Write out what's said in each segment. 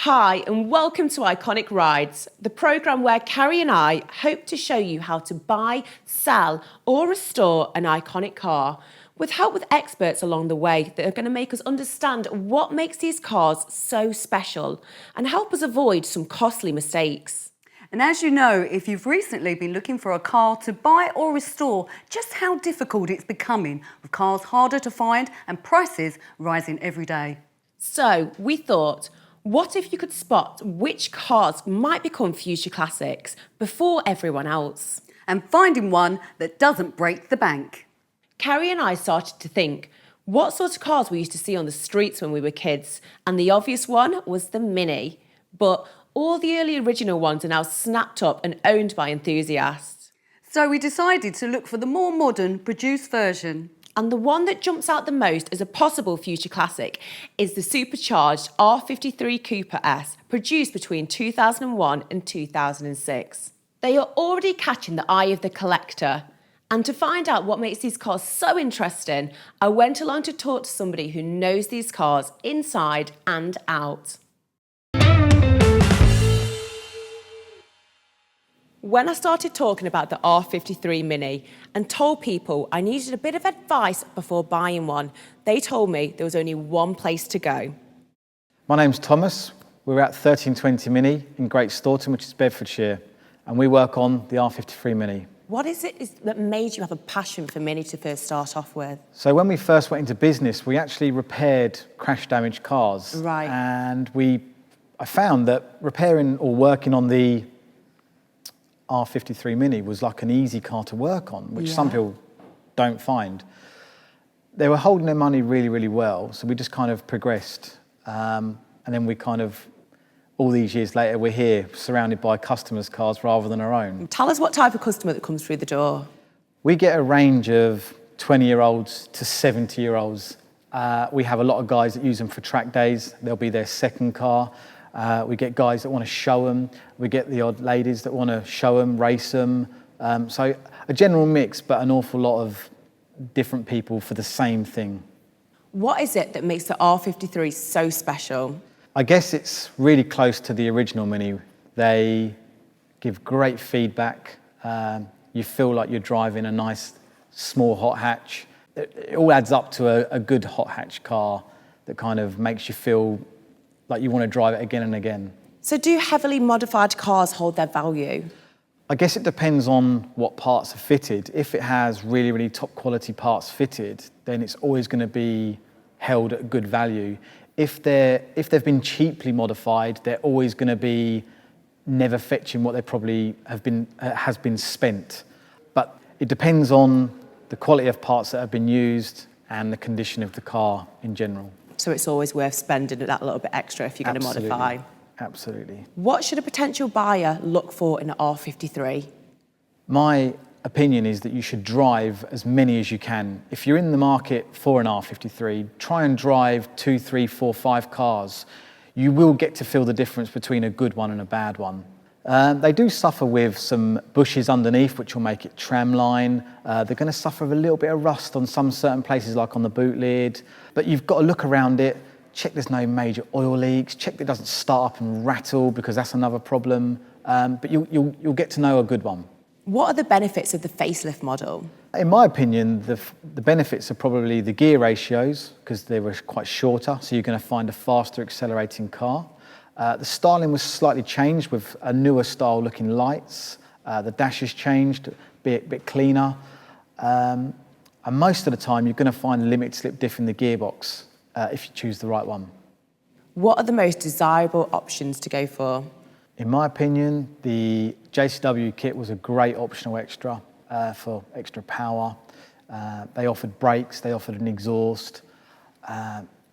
Hi and welcome to Iconic Rides, the programme where Kerry and I hope to show you how to buy, sell or restore an iconic car with help with experts along the way that are going to make us understand what makes these cars so special and help us avoid some costly mistakes. And as you know, if you've recently been looking for a car to buy or restore, just how difficult it's becoming, with cars harder to find and prices rising every day. So we thought, what if you could spot which cars might become future classics before everyone else? And finding one that doesn't break the bank. Kerry and I started to think, what sort of cars we used to see on the streets when we were kids? And the obvious one was the Mini. But all the early original ones are now snapped up and owned by enthusiasts. So we decided to look for the more modern, produced version. And the one that jumps out the most as a possible future classic is the supercharged R53 Cooper S, produced between 2001 and 2006. They are already catching the eye of the collector. And to find out what makes these cars so interesting, I went along to talk to somebody who knows these cars inside and out. When I started talking about the R53 Mini and told people I needed a bit of advice before buying one, they told me there was only one place to go. My name's Thomas. We're at 1320 Mini in Great Staunton, which is Bedfordshire, and we work on the R53 Mini. What is it that made you have a passion for Mini to first start off with? So when we first went into business, we actually repaired crash-damaged cars. Right. And I found that repairing or working on the R53 Mini was like an easy car to work on, which some people don't find. They were holding their money really, really well, so we just kind of progressed. And then we kind of, all these years later, we're here surrounded by customers' cars rather than our own. Tell us what type of customer that comes through the door. We get a range of 20-year-olds to 70-year-olds. We have a lot of guys that use them for track days. They'll be their second car. We get guys that want to show them. We get the odd ladies that want to show them, race them. So a general mix, but an awful lot of different people for the same thing. What is it that makes the R53 so special? I guess it's really close to the original Mini. They give great feedback. You feel like you're driving a nice small hot hatch. It all adds up to a good hot hatch car that kind of makes you feel like you want to drive it again and again. So do heavily modified cars hold their value? I guess it depends on what parts are fitted. If it has really, really top quality parts fitted, then it's always going to be held at good value. If they've been cheaply modified, they're always going to be never fetching what they probably has been spent. But it depends on the quality of parts that have been used and the condition of the car in general. So it's always worth spending that little bit extra if you're going to modify. Absolutely. What should a potential buyer look for in an R53? My opinion is that you should drive as many as you can. If you're in the market for an R53, try and drive 2, 3, 4, 5 cars. You will get to feel the difference between a good one and a bad one. They do suffer with some bushes underneath, which will make it tramline. They're going to suffer with a little bit of rust on some certain places, like on the boot lid. But you've got to look around it, check there's no major oil leaks, check that it doesn't start up and rattle, because that's another problem. But you'll get to know a good one. What are the benefits of the facelift model? In my opinion, the benefits are probably the gear ratios, because they were quite shorter, so you're going to find a faster accelerating car. The styling was slightly changed with a newer style looking lights. The dash has changed, a bit cleaner. And most of the time, you're going to find a limited slip diff in the gearbox if you choose the right one. What are the most desirable options to go for? In my opinion, the JCW kit was a great optional extra for extra power. They offered brakes, they offered an exhaust.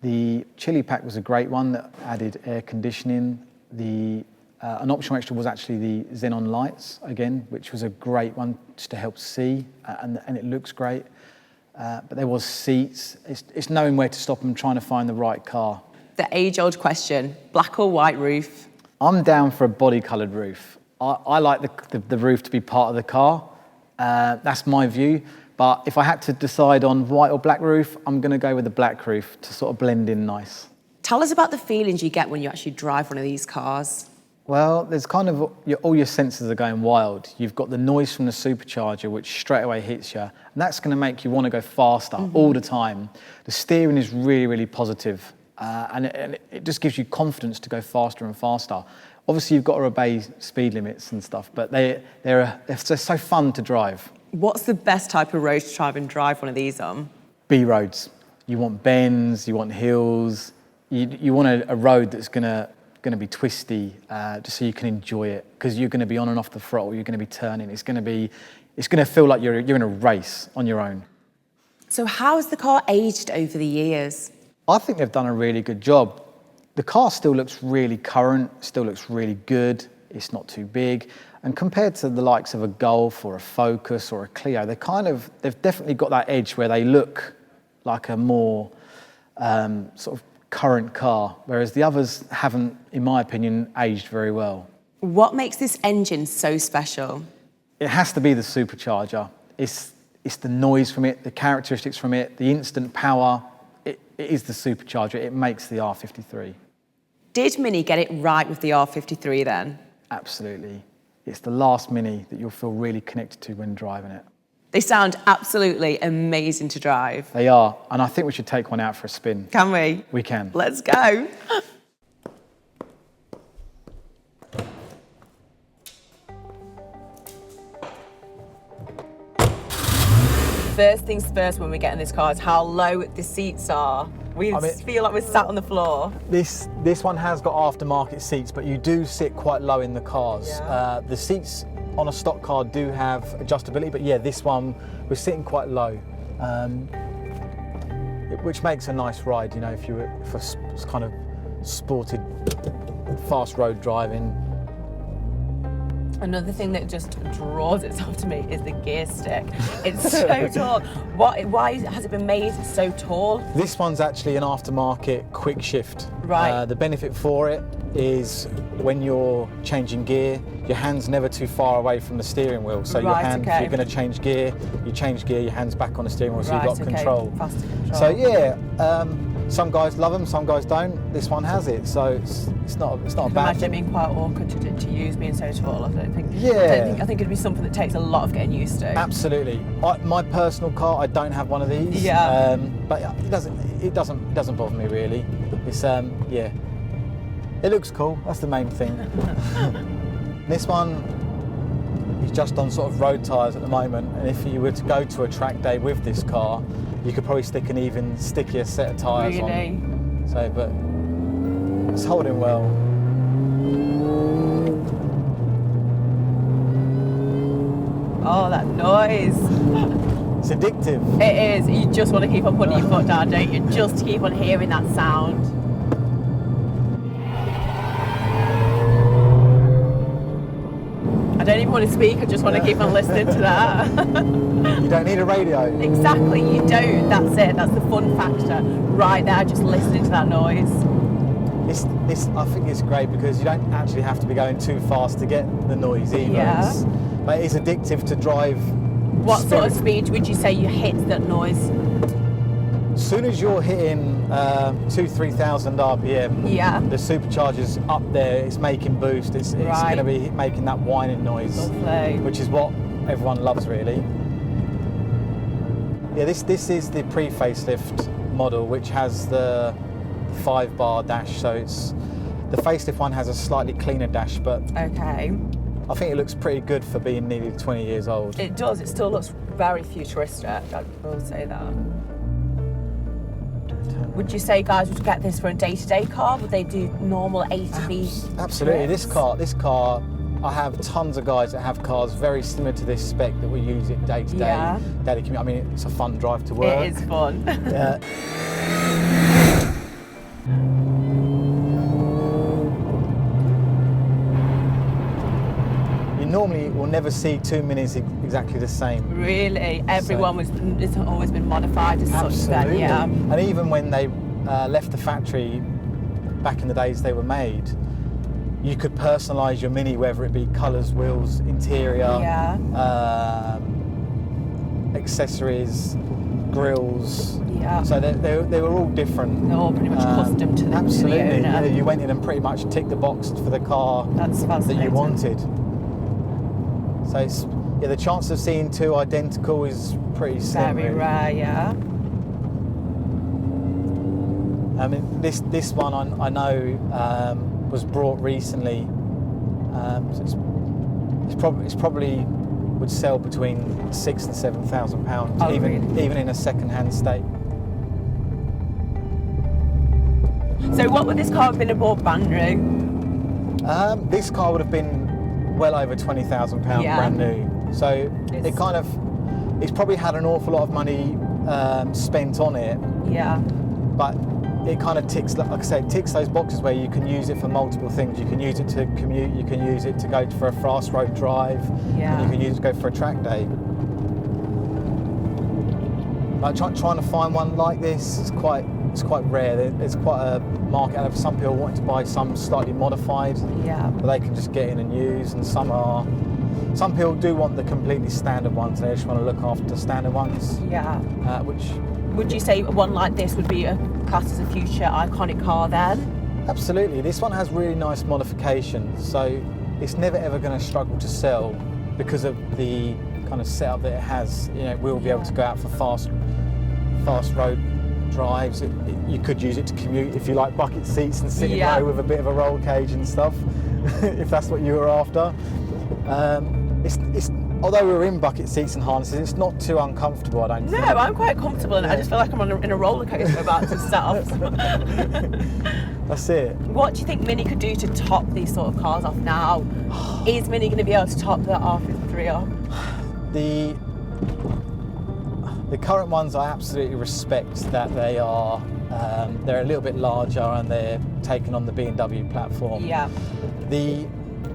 The chili pack was a great one that added air conditioning. An optional extra was actually the xenon lights, again, which was a great one just to help see, and it looks great. But there was seats. It's knowing where to stop and trying to find the right car. The age-old question, black or white roof? I'm down for a body-coloured roof. I like the roof to be part of the car. That's my view. But if I had to decide on white or black roof, I'm going to go with the black roof to sort of blend in nice. Tell us about the feelings you get when you actually drive one of these cars. Well, there's kind of all your senses are going wild. You've got the noise from the supercharger, which straight away hits you, and that's going to make you want to go faster all the time. The steering is really, really positive, and it just gives you confidence to go faster and faster. Obviously, you've got to obey speed limits and stuff, but they're so fun to drive. What's the best type of road to try and drive one of these on? B roads. You want bends, you want hills, you want a road that's going to be twisty, just so you can enjoy it, because you're going to be on and off the throttle, you're going to be turning. It's going to feel like you're in a race on your own. So how has the car aged over the years? I think they've done a really good job. The car still looks really current, still looks really good. It's not too big. And compared to the likes of a Golf or a Focus or a Clio, they've definitely got that edge where they look like a more sort of current car, whereas the others haven't, in my opinion, aged very well. What makes this engine so special? It has to be the supercharger. It's the noise from it, the characteristics from it, the instant power. It is the supercharger. It makes the R53. Did Mini get it right with the R53 then? Absolutely. It's the last Mini that you'll feel really connected to when driving it. They sound absolutely amazing to drive. They are, and I think we should take one out for a spin. Can we? We can. Let's go. First things first when we get in this car is how low the seats are. We feel like we're sat on the floor. This one has got aftermarket seats, but you do sit quite low in the cars. Yeah. The seats on a stock car do have adjustability, but yeah, this one, we're sitting quite low, which makes a nice ride, you know, if you're for kind of sported, fast road driving. Another thing that just draws itself to me is the gear stick. It's so tall. Why has it been made so tall? This one's actually an aftermarket quick shift. Right. The benefit for it is when you're changing gear, your hand's never too far away from the steering wheel. So your hand, if you're going to change gear, your hand's back on the steering wheel, so you've got control. Faster control. So yeah, some guys love them, some guys don't. This one has it, so it's not a bad thing. Imagine it being quite awkward to use being so tall. I think it'd be something that takes a lot of getting used to. Absolutely. My personal car, I don't have one of these. Yeah. But it doesn't bother me really. It's yeah. It looks cool. That's the main thing. This one is just on sort of road tyres at the moment, and if you were to go to a track day with this car, you could probably stick an even stickier set of tyres on. So, but it's holding well. Oh, that noise. It's addictive. It is. You just want to keep on putting your foot down, don't you? Just to keep on hearing that sound. I don't even want to speak, I just want to keep on listening to that. You don't need a radio. Exactly, you don't. That's it. That's the fun factor. Right there, just listening to that noise. I think it's great because you don't actually have to be going too fast to get the noise either. Yeah. But it's addictive to drive. What sort of speed would you say you hit that noise? As soon as you're hitting 2,000-3,000 RPM, Yeah. the supercharger's up there, it's making boost, it's going to be making that whining noise, Lovely. which is what everyone loves really. Yeah, this is the pre-facelift model, which has the 5-bar dash, so the facelift one has a slightly cleaner dash, but Okay. I think it looks pretty good for being nearly 20 years old. It does. It still looks very futuristic. I will say that. Would you say guys would get this for a day-to-day car? Would they do normal A to B? Absolutely. trips? This car, I have tons of guys that have cars very similar to this spec that will use it day to day. Yeah. Daily commute. I mean, it's a fun drive to work. It is fun. Yeah. You normally will never see two Minis exactly the same. Really, everyone it's always been modified as such then, yeah. And even when they left the factory back in the days they were made, you could personalise your Mini, whether it be colours, wheels, interior, Yeah. accessories, grills. Yeah. So they were all different. They're all pretty much custom to the Absolutely. owner. Yeah, you went in and pretty much ticked the box for the car That's that fascinating. you wanted. So it's, yeah, the chance of seeing two identical is pretty slim. Very really. rare, yeah. I mean, this one I know was brought recently. So it's probably would sell between £6,000 and £7,000, Oh, even in a second-hand state. So what would this car have been bought brand new? This car would have been well over £20,000 Yeah. brand new. So it's probably had an awful lot of money spent on it, Yeah. but it kind of ticks, like I say, it ticks those boxes where you can use it for multiple things. You can use it to commute, you can use it to go for a fast road drive, Yeah. and you can use it to go for a track day. Like trying to find one like this is quite rare. There's quite a market out there for some people wanting to buy some slightly modified, Yeah. that they can just get in and use, and some people do want the completely standard ones. They just want to look after the standard ones, Yeah. which Would you say one like this would be a class as a future iconic car then? absolutely. This one has really nice modifications, so it's never ever going to struggle to sell because of the kind of setup that it has. You know, it will be able to go out for fast road drives. You could use it to commute if you like bucket seats and sitting Yeah. low with a bit of a roll cage and stuff, if that's what you were after. It's although we're in bucket seats and harnesses, it's not too uncomfortable, I don't No, think. I'm quite comfortable and I just feel like I'm in a roller coaster about to set off. That's it. What do you think Mini could do to top these sort of cars off now? Is Mini going to be able to top the R53 off? The current ones, I absolutely respect that they are they're a little bit larger and they're taking on the B&W platform. Yeah.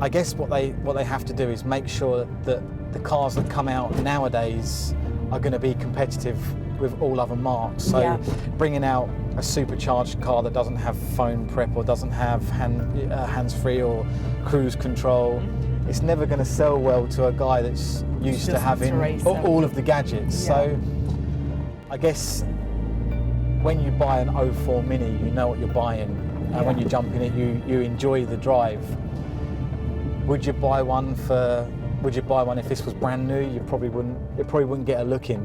I guess what they have to do is make sure that the cars that come out nowadays are going to be competitive with all other marques. So Yeah. bringing out a supercharged car that doesn't have phone prep or doesn't have hands-free or cruise control, it's never going to sell well to a guy that's used to Just having to race all of the gadgets. Yeah. So I guess when you buy an 04 Mini, you know what you're buying, and when you jump in it, you enjoy the drive. Would you buy one if this was brand new? You probably wouldn't. It probably wouldn't get a look in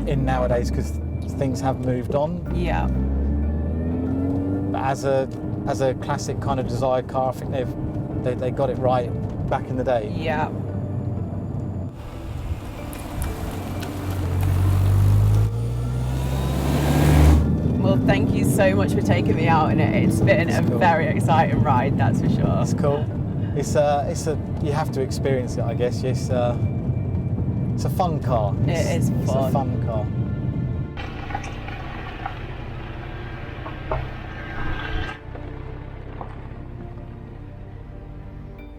in nowadays because things have moved on. Yeah. But as a classic kind of desired car, I think they got it right back in the day. Yeah. Well, thank you so much for taking me out in it. It's been a cool. very exciting ride, that's for sure. It's cool. You have to experience it, I guess. It's a fun car. It is It's fun. a fun car.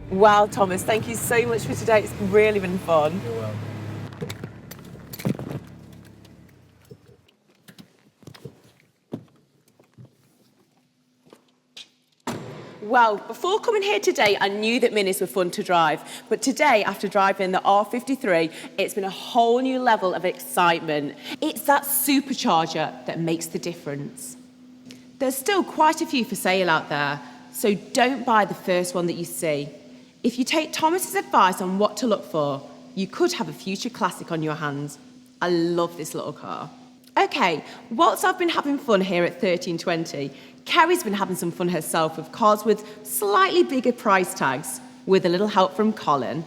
Wow, Thomas, thank you so much for today. It's really been fun. You're welcome. Well, before coming here today, I knew that Minis were fun to drive. But today, after driving the R53, it's been a whole new level of excitement. It's that supercharger that makes the difference. There's still quite a few for sale out there, so don't buy the first one that you see. If you take Thomas's advice on what to look for, you could have a future classic on your hands. I love this little car. Okay, whilst I've been having fun here at 1320, Kerry's been having some fun herself with cars with slightly bigger price tags, with a little help from Colin.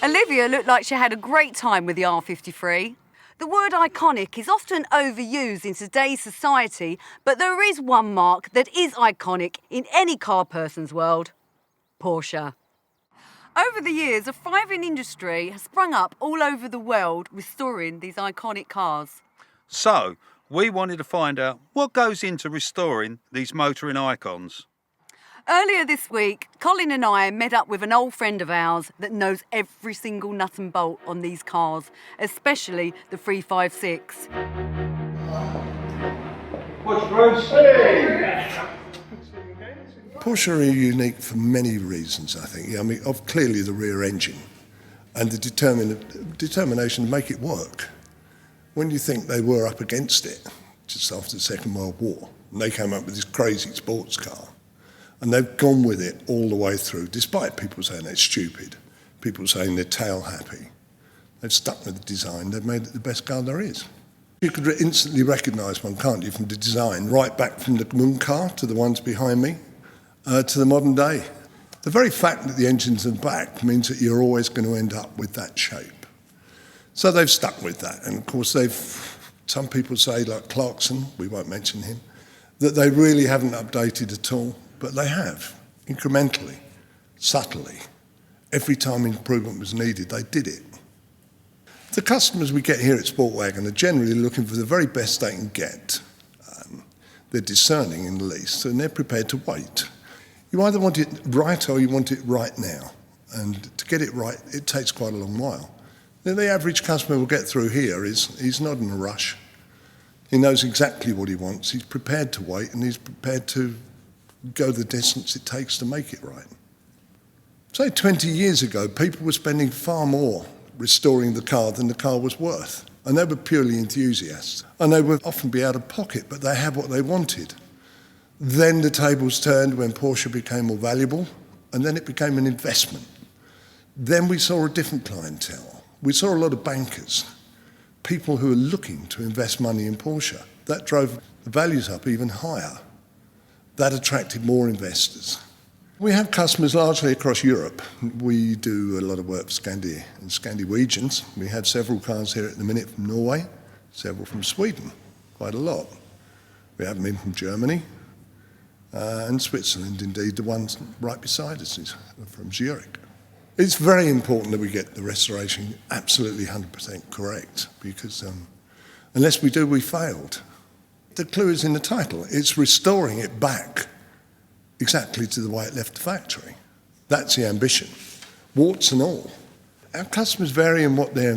Olivia looked like she had a great time with the R53. The word iconic is often overused in today's society, but there is one marque that is iconic in any car person's world: Porsche. Over the years, a thriving industry has sprung up all over the world restoring these iconic cars. So, we wanted to find out what goes into restoring these motoring icons. Earlier this week, Colin and I met up with an old friend of ours that knows every single nut and bolt on these cars, especially the 356. Porsche are unique for many reasons, I think. I mean, clearly the rear engine. and the determination to make it work. When you think they were up against it just after the Second World War, and they came up with this crazy sports car, and they've gone with it all the way through, despite people saying they're stupid, people saying they're tail happy. They've stuck with the design, they've made it the best car there is. You could instantly recognise one, can't you, from the design, right back from the Moon car to the ones behind me, to the modern day. The very fact that the engine's in the back means that you're always going to end up with that shape. So they've stuck with that, and of course some people say, like Clarkson, we won't mention him, that they really haven't updated at all, but they have, incrementally, subtly. Every time improvement was needed, they did it. The customers we get here at Sportwagon are generally looking for the very best they can get. They're discerning in the least, and they're prepared to wait. You either want it right or you want it right now. And to get it right, it takes quite a long while. The average customer we'll get through here he's not in a rush. He knows exactly what he wants. He's prepared to wait, and he's prepared to go the distance it takes to make it right. Say 20 years ago, people were spending far more restoring the car than the car was worth. And they were purely enthusiasts. And they would often be out of pocket, but they had what they wanted. Then the tables turned when Porsche became more valuable, and then it became an investment. Then we saw a different clientele. We saw a lot of bankers, people who were looking to invest money in Porsche. That drove the values up even higher. That attracted more investors. We have customers largely across Europe. We do a lot of work for Scandi and Scandinavians. We have several cars here at the minute from Norway, several from Sweden, quite a lot. We have them in from Germany and Switzerland, indeed. The ones right beside us is from Zurich. It's very important that we get the restoration absolutely 100% correct, because unless we do, we failed. The clue is in the title. It's restoring it back exactly to the way it left the factory. That's the ambition, warts and all. Our customers vary in what they're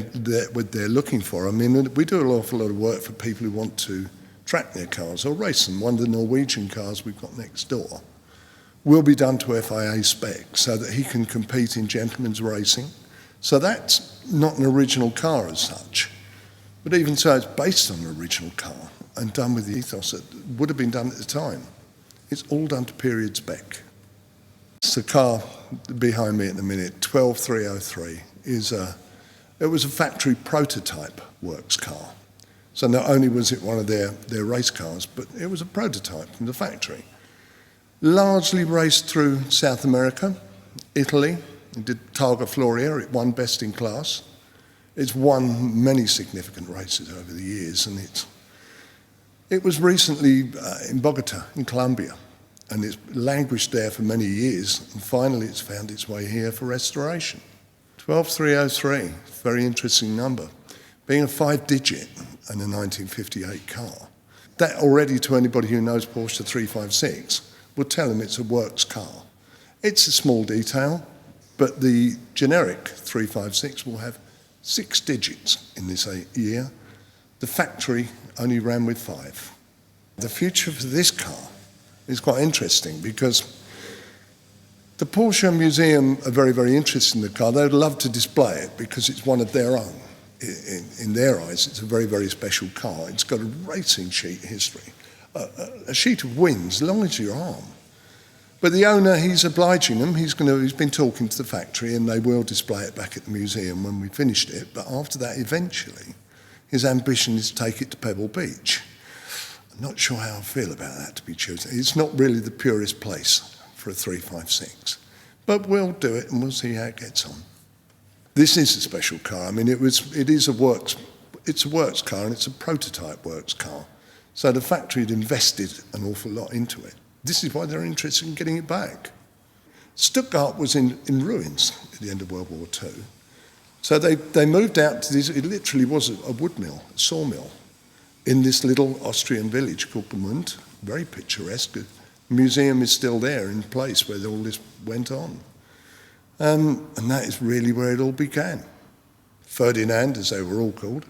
looking for. I mean, we do an awful lot of work for people who want to track their cars or race them. One of the Norwegian cars we've got next door will be done to FIA spec so that he can compete in gentlemen's racing. So that's not an original car as such. But even so, it's based on an original car and done with the ethos that would have been done at the time. It's all done to period spec. It's the car behind me at the minute, 12303, it was a factory prototype works car. So not only was it one of their race cars, but it was a prototype from the factory. Largely raced through South America, Italy. It did Targa Florio, it won best in class. It's won many significant races over the years, and it was recently in Bogota, in Colombia, and it's languished there for many years, and finally it's found its way here for restoration. 12303, very interesting number. Being a 5-digit and a 1958 car, that already to anybody who knows Porsche 356 will tell them it's a works car. It's a small detail, but the generic 356 will have 6 digits in this year. The factory only ran with 5. The future for this car is quite interesting because the Porsche Museum are very, very interested in the car. They would love to display it because it's one of their own. In their eyes, it's a very, very special car. It's got a racing sheet history, a sheet of wings, as long as your arm. But the owner, he's obliging them. He's been talking to the factory, and they will display it back at the museum when we finished it. But after that, eventually, his ambition is to take it to Pebble Beach. I'm not sure how I feel about that, to be truthful. It's not really the purest place for a 356. But we'll do it, and we'll see how it gets on. This is a special car. I mean, it's a works car, and it's a prototype works car. So the factory had invested an awful lot into it. This is why they're interested in getting it back. Stuttgart was in ruins at the end of World War II. So they moved out to this, it literally was a wood mill, a sawmill, in this little Austrian village called Gmünd, very picturesque. The museum is still there in place where all this went on. And that is really where it all began. Ferdinand, as they were all called,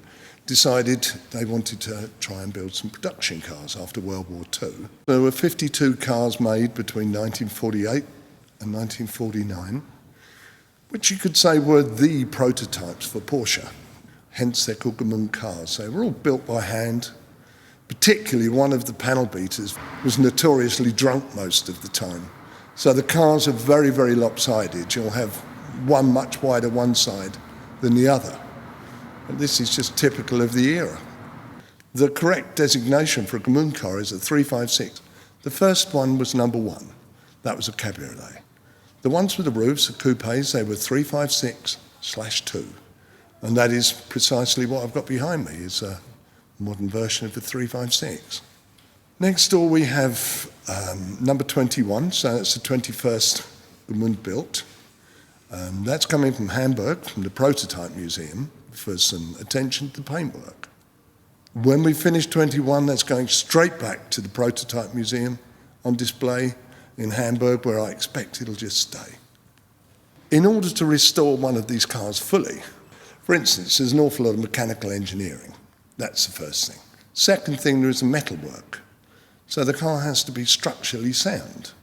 decided they wanted to try and build some production cars after World War II. There were 52 cars made between 1948 and 1949. which you could say were the prototypes for Porsche. Hence they're called Gmünd cars. They were all built by hand. Particularly one of the panel beaters was notoriously drunk most of the time. So the cars are very, very lopsided. You'll have one much wider one side than the other. And this is just typical of the era. The correct designation for a Gmünd car is a 356. The first one was number 1. That was a cabriolet. The ones with the roofs, the coupes, they were 356/2. And that is precisely what I've got behind me, is a modern version of the 356. Next door we have number 21, so that's the 21st Gmünd built. That's coming from Hamburg, from the Prototype Museum, for some attention to the paintwork. When we finish 21, that's going straight back to the Prototype Museum on display in Hamburg, where I expect it'll just stay. In order to restore one of these cars fully, for instance, there's an awful lot of mechanical engineering. That's the first thing. Second thing, there is the metalwork. So the car has to be structurally sound.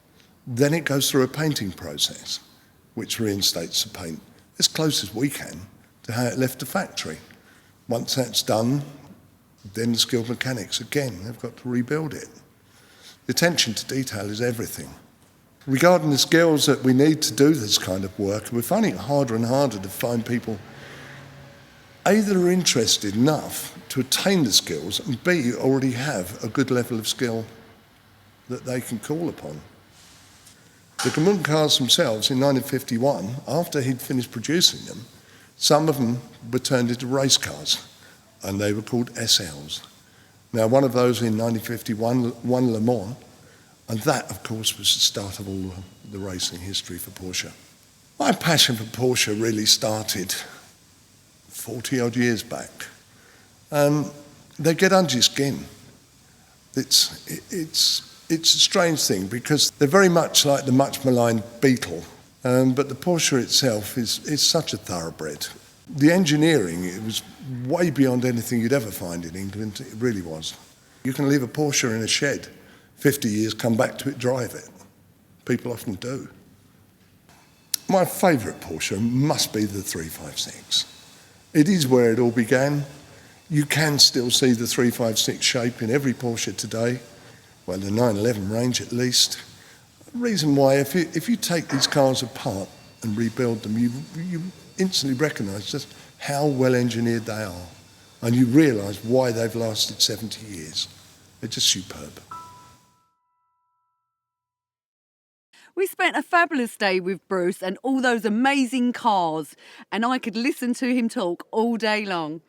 Then it goes through a painting process, which reinstates the paint as close as we can to how it left the factory. Once that's done, then the skilled mechanics, again, they've got to rebuild it. The attention to detail is everything. Regarding the skills that we need to do this kind of work, we're finding it harder and harder to find people A, that are interested enough to attain the skills, and B, already have a good level of skill that they can call upon. The Gmünd cars themselves in 1951, after he'd finished producing them, some of them were turned into race cars, and they were called SLs. Now, one of those in 1951 won Le Mans, and that, of course, was the start of all the racing history for Porsche. My passion for Porsche really started 40-odd years back. They get under your skin. It's a strange thing because they're very much like the much maligned Beetle, but the Porsche itself is such a thoroughbred. The engineering, it was way beyond anything you'd ever find in England. It really was. You can leave a Porsche in a shed, 50 years, come back to it, drive it. People often do. My favourite Porsche must be the 356. It is where it all began. You can still see the 356 shape in every Porsche today, well, the 911 range at least. The reason why, if you take these cars apart and rebuild them, you instantly recognise just how well engineered they are, and you realise why they've lasted 70 years. They're just superb. We spent a fabulous day with Bruce and all those amazing cars, and I could listen to him talk all day long.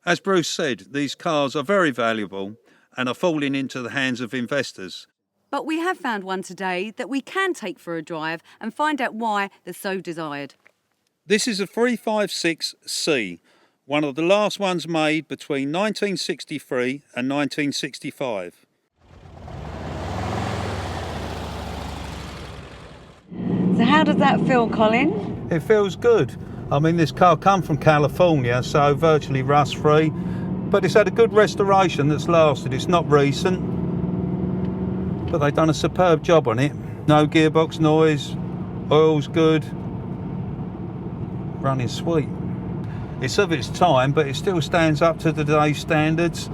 As Bruce said, these cars are very valuable and are falling into the hands of investors. But we have found one today that we can take for a drive and find out why they're so desired. This is a 356C, one of the last ones made between 1963 and 1965. So how does that feel, Colin? It feels good. I mean, this car come from California, so virtually rust-free, but it's had a good restoration that's lasted. It's not recent, but they've done a superb job on it. No gearbox noise, oil's good, running sweet. It's of its time, but it still stands up to today's standards.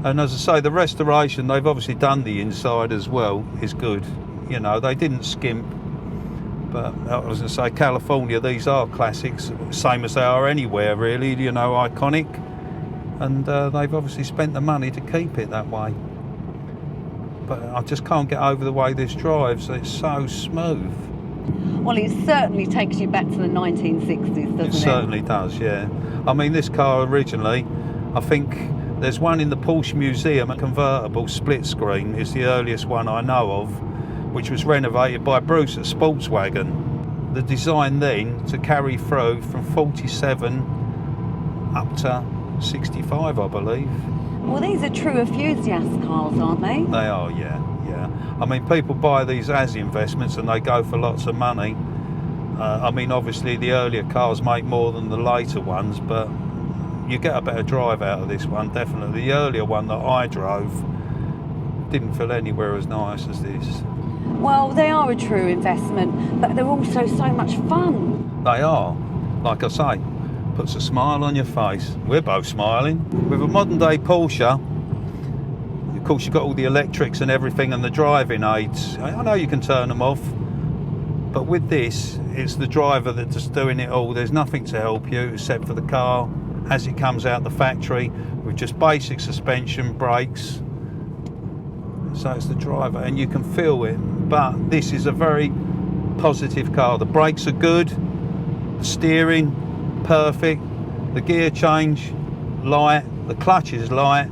And as I say, the restoration, they've obviously done the inside as well, is good. You know, they didn't skimp. But I was going to say, California, these are classics, same as they are anywhere really, you know, iconic. And they've obviously spent the money to keep it that way. But I just can't get over the way this drives. It's so smooth. Well, it certainly takes you back to the 1960s, doesn't it? It certainly does, yeah. I mean, this car originally, I think there's one in the Porsche Museum, a convertible split screen, is the earliest one I know of, which was renovated by Bruce at Sportswagen. The design then to carry through from 47 up to 65, I believe. Well, these are true enthusiast cars, aren't they? They are, yeah. I mean, people buy these as investments and they go for lots of money. I mean, obviously the earlier cars make more than the later ones, but you get a better drive out of this one, definitely. The earlier one that I drove didn't feel anywhere as nice as this. Well, they are a true investment, but they're also so much fun. They are, like I say, puts a smile on your face. We're both smiling. With a modern day Porsche, of course you've got all the electrics and everything and the driving aids. I know you can turn them off, but with this, it's the driver that's just doing it all. There's nothing to help you except for the car as it comes out the factory with just basic suspension, brakes. So it's the driver and you can feel it, but this is a very positive car. The brakes are good, the steering, perfect, the gear change, light, the clutch is light.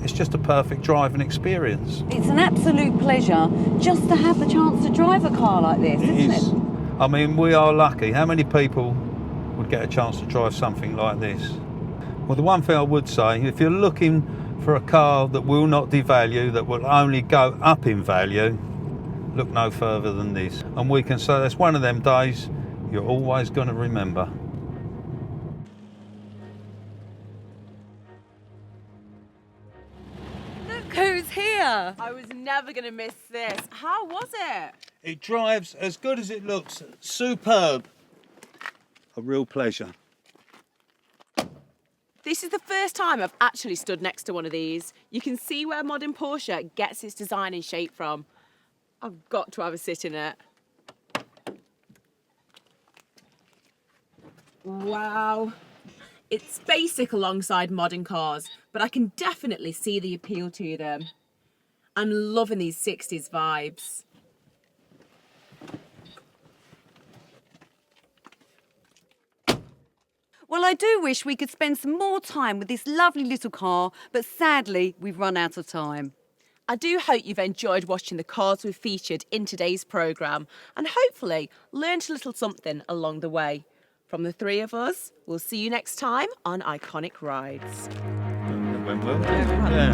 It's just a perfect driving experience. It's an absolute pleasure just to have the chance to drive a car like this, isn't it? I mean, we are lucky. How many people would get a chance to drive something like this? Well, the one thing I would say, if you're looking for a car that will not devalue, that will only go up in value, look no further than this. And we can say that's one of them days you're always going to remember. Look who's here. I was never going to miss this. How was it? It drives as good as it looks. Superb. A real pleasure. This is the first time I've actually stood next to one of these. You can see where modern Porsche gets its design and shape from. I've got to have a sit in it. Wow. It's basic alongside modern cars, but I can definitely see the appeal to them. I'm loving these 60s vibes. Well, I do wish we could spend some more time with this lovely little car, but sadly, we've run out of time. I do hope you've enjoyed watching the cars we've featured in today's programme and hopefully learned a little something along the way. From the three of us, we'll see you next time on Iconic Rides. It went well. Yeah.